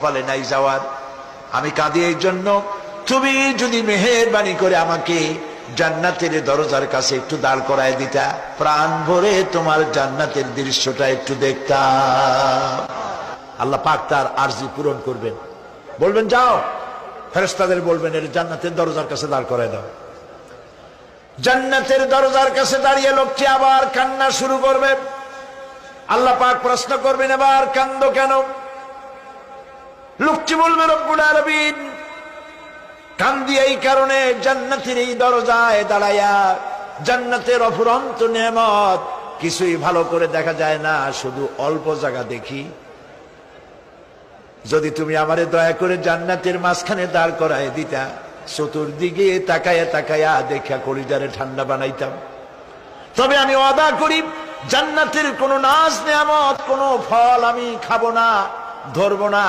বলে নাই যাওয়ার। আমি কাঁদি এই জন্য, তুমি যদি মেহেরবানি করে আমাকে জান্নাতের দরজার কাছে একটু দাঁড় করায় দিতা, প্রাণ ভরে তোমার জান্নাতের দৃশ্যটা একটু দেখতাম। আল্লাহ পাক তার আরজি পূরণ করবেন, বলবেন যাও, ফেরেশতাদের বলবেন এর জান্নাতের দরজার কাছে দাঁড় করায় দাও। জান্নাতের দরজার কাছে দাঁড়িয়ে লোকটি আবার কান্না শুরু করবে। আল্লাহ পাক প্রশ্ন করবেন, এবার কান্দো কেন? লোকটি বলবে, রব্বুল আলামিন, কান্দি এই কারণে, জান্নাতের এই দরজায় দাঁড়ায়া জান্নাতের অফুরন্ত নেয়ামত কিছুই ভালো করে দেখা যায় না, শুধু অল্প জায়গা দেখি। যদি তুমি আমারে দয়া করে জান্নাতের মাঝখানে দাঁড় করায় দিতা, চতুর্দিকে তাকায়া তাকায়া দেখা কলিজারে ঠান্ডা বানাইতাম। তবে আমি ওয়াদা করি, জান্নাতের কোন নাজ নেয়ামত, কোন ফল আমি খাবো না, ধরবো না।